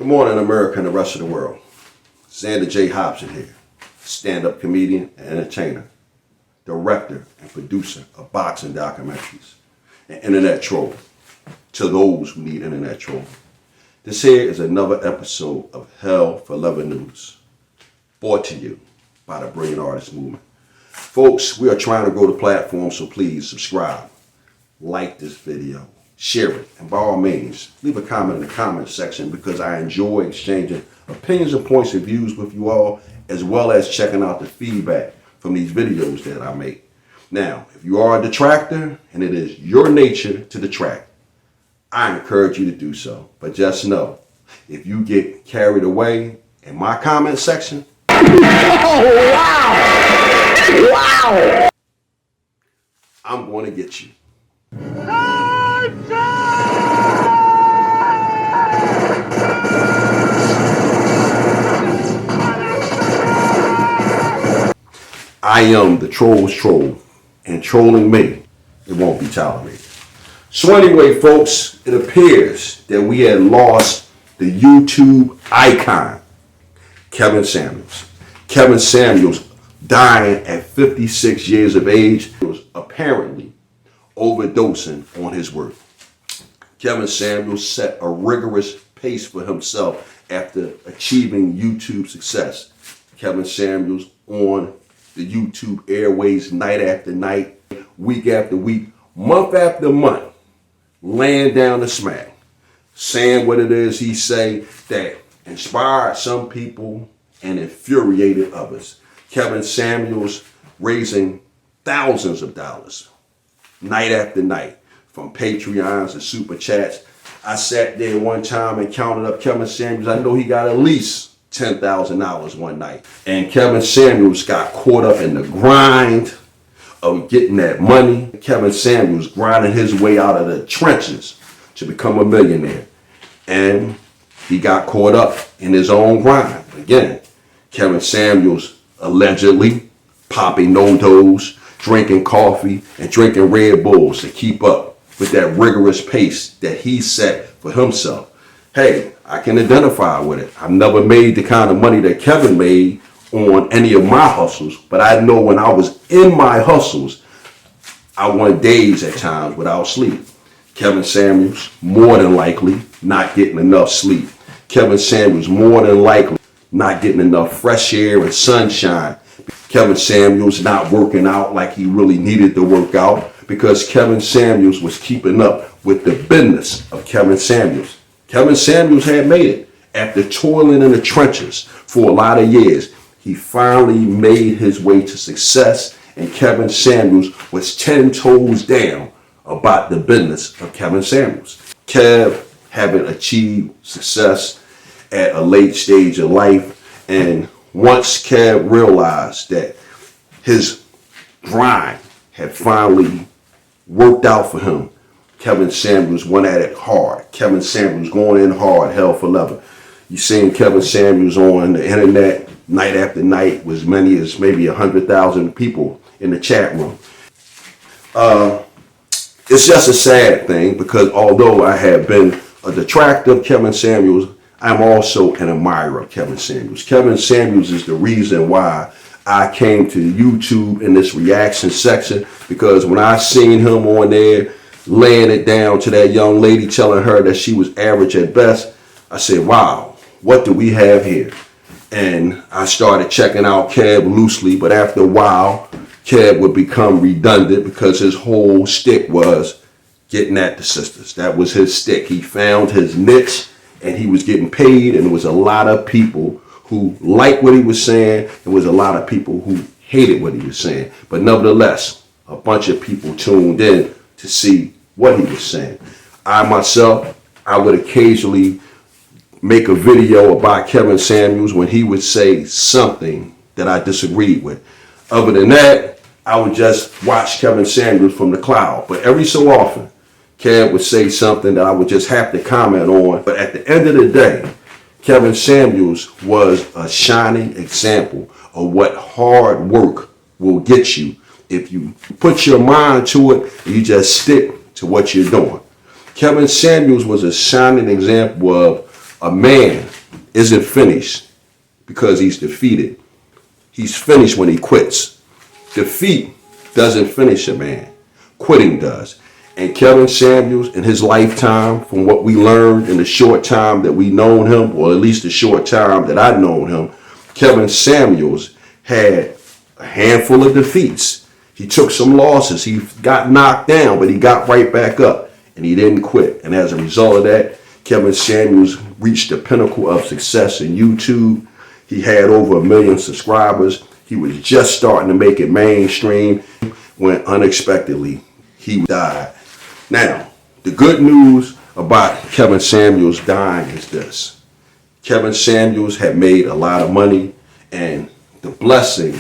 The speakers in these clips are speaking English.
Good morning, America and the rest of the world. Xander J. Hobson here, stand-up comedian and entertainer, director and producer of boxing documentaries, and internet troll to those who need internet troll. This here is another episode of Hell for Leather News, brought to you by the Brilliant Artist Movement. Folks, we are trying to grow the platform, so please subscribe, like this video, share it, and by all means, leave a comment in the comment section because I enjoy exchanging opinions and points of views with you all, as well as checking out the feedback from these videos that I make. Now, if you are a detractor and it is your nature to detract, I encourage you to do so. But just know, if you get carried away in my comment section, oh, wow! I'm going to get you. I am the troll's troll, and trolling me, it won't be tolerated. So anyway, folks, it appears that we had lost the YouTube icon, Kevin Samuels. Kevin Samuels dying at 56 years of age. He was apparently overdosing on his work. Kevin Samuels set a rigorous pace for himself after achieving YouTube success. Kevin Samuels on the YouTube airways night after night, week after week, month after month, laying down the smack, saying what it is he say that inspired some people and infuriated others. Kevin Samuels raising thousands of dollars night after night from Patreons and Super Chats. I sat there one time and counted up Kevin Samuels. I know he got at least $10,000 one night. And Kevin Samuels got caught up in the grind of getting that money. Kevin Samuels grinding his way out of the trenches to become a millionaire. And he got caught up in his own grind. Again, Kevin Samuels allegedly popping no-dos, drinking coffee, and drinking Red Bulls to keep up with that rigorous pace that he set for himself. Hey, I can identify with it. I've never made the kind of money that Kevin made on any of my hustles, but I know when I was in my hustles, I went days at times without sleep. Kevin Samuels, more than likely, not getting enough sleep. Kevin Samuels, more than likely, not getting enough fresh air and sunshine. Kevin Samuels not working out like he really needed to work out because Kevin Samuels was keeping up with the business of Kevin Samuels. Kevin Samuels had made it after toiling in the trenches for a lot of years. He finally made his way to success, and Kevin Samuels was 10 toes down about the business of Kevin Samuels. Kev having achieved success at a late stage of life, and once Kev realized that his grind had finally worked out for him, Kevin Samuels went at it hard. Kevin Samuels going in hard, hell for leather. You seen Kevin Samuels on the internet night after night with as many as maybe 100,000 people in the chat room. It's just a sad thing because although I have been a detractor of Kevin Samuels, I'm also an admirer of Kevin Samuels. Kevin Samuels is the reason why I came to YouTube in this reaction section, because when I seen him on there laying it down to that young lady, telling her that she was average at best, I said, wow, what do we have here? And I started checking out Kev loosely, but after a while, Kev would become redundant because his whole stick was getting at the sisters. That was his stick. He found his niche and he was getting paid, and there was a lot of people who liked what he was saying. There was a lot of people who hated what he was saying. But nevertheless, a bunch of people tuned in to see what he was saying. I myself, I would occasionally make a video about Kevin Samuels when he would say something that I disagreed with. Other than that, I would just watch Kevin Samuels from the cloud. But every so often, Kev would say something that I would just have to comment on. But at the end of the day, Kevin Samuels was a shining example of what hard work will get you if you put your mind to it and you just stick to what you're doing. Kevin Samuels was a shining example of a man isn't finished because he's defeated. He's finished when he quits. Defeat doesn't finish a man. Quitting does. And Kevin Samuels, in his lifetime, from what we learned in the short time that we known him, or at least the short time that I known him, Kevin Samuels had a handful of defeats. He took some losses. He got knocked down, but he got right back up, and he didn't quit. And as a result of that, Kevin Samuels reached the pinnacle of success in YouTube. He had over 1 million subscribers. He was just starting to make it mainstream when unexpectedly he died. Now, the good news about Kevin Samuels dying is this. Kevin Samuels had made a lot of money, and the blessing,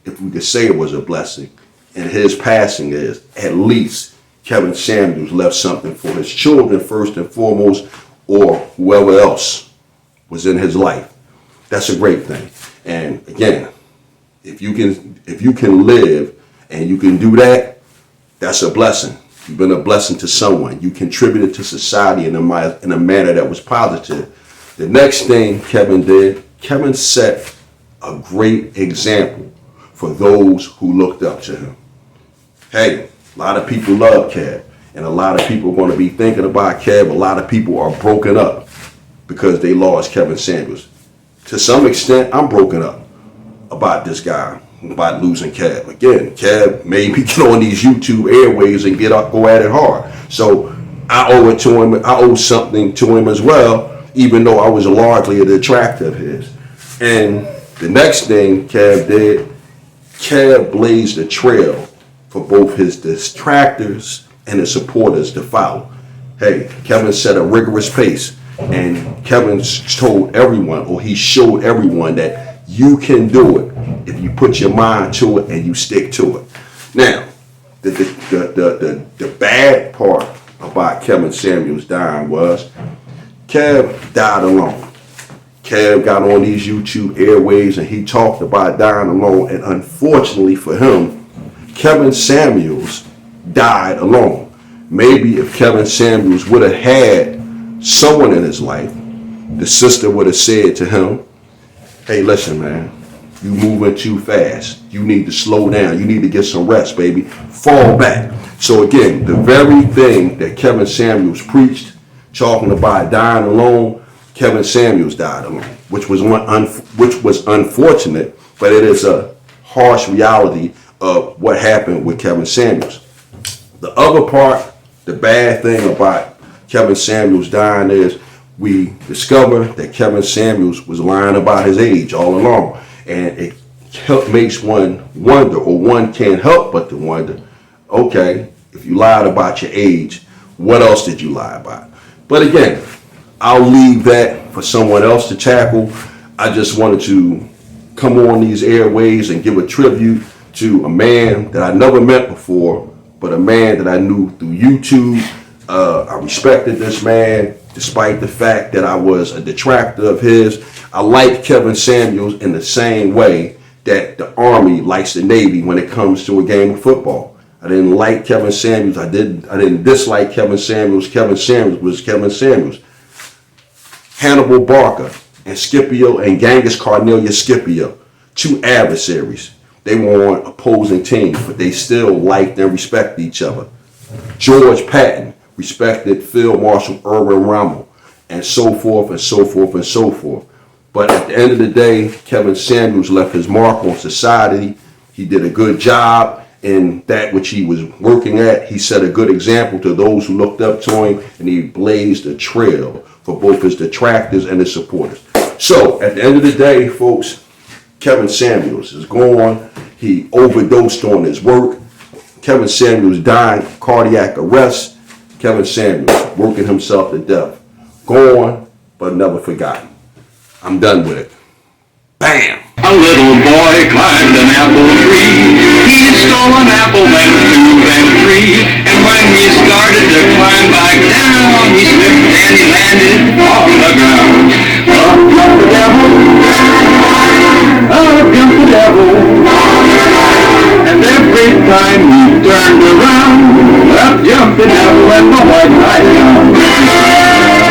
if we could say it was a blessing, in his passing is at least Kevin Samuels left something for his children first and foremost, or whoever else was in his life. That's a great thing. And again, if you can live and you can do that, that's a blessing. You've been a blessing to someone. You contributed to society in a manner that was positive. The next thing Kevin did, Kevin set a great example for those who looked up to him. Hey, a lot of people love Kev, and a lot of people are going to be thinking about Kev. A lot of people are broken up because they lost Kevin Samuels. To some extent, I'm broken up about this guy, about losing Kev. Again, Kev made me get on these YouTube airwaves and go at it hard. So I owe it to him. I owe something to him as well, even though I was largely a detractor of his. And the next thing Kev did, Kev blazed a trail for both his detractors and his supporters to follow. Hey, Kevin set a rigorous pace, and Kevin told everyone, or he showed everyone, that you can do it if you put your mind to it and you stick to it. Now, the bad part about Kevin Samuels dying was Kev died alone. Kev got on these YouTube airwaves and he talked about dying alone, and unfortunately for him, Kevin Samuels died alone. Maybe if Kevin Samuels would have had someone in his life, the sister would have said to him, hey, listen, man, you moving too fast. You need to slow down. You need to get some rest, baby. Fall back. So again, the very thing that Kevin Samuels preached, talking about dying alone, Kevin Samuels died alone, which was unfortunate, but it is a harsh reality of what happened with Kevin Samuels. The other part, the bad thing about Kevin Samuels dying is we discovered that Kevin Samuels was lying about his age all along. And it makes one wonder, or one can't help but to wonder, okay, if you lied about your age, what else did you lie about? But again, I'll leave that for someone else to tackle. I just wanted to come on these airways and give a tribute to a man that I never met before, but a man that I knew through YouTube. I respected this man despite the fact that I was a detractor of his. I like Kevin Samuels in the same way that the Army likes the Navy when it comes to a game of football. I didn't like Kevin Samuels. I didn't dislike Kevin Samuels. Kevin Samuels was Kevin Samuels. Hannibal Barker and Scipio and Genghis Cornelius Scipio, two adversaries. They were on opposing teams, but they still liked and respected each other. George Patton respected Field Marshal Erwin Rommel, and so forth and so forth and so forth. But at the end of the day, Kevin Samuels left his mark on society. He did a good job in that which he was working at. He set a good example to those who looked up to him, and he blazed a trail for both his detractors and his supporters. So at the end of the day, folks, Kevin Samuels is gone. He overdosed on his work. Kevin Samuels died of cardiac arrest. Kevin Samuels working himself to death. Gone, but never forgotten. I'm done with it. Bam! A little boy climbed an apple tree. He stole an apple, then two, then three. And when he started to climb back down, he slipped and he landed on the ground. Up jumped the devil. Up jumped the devil. And every time he turned around, up jumped the devil and the white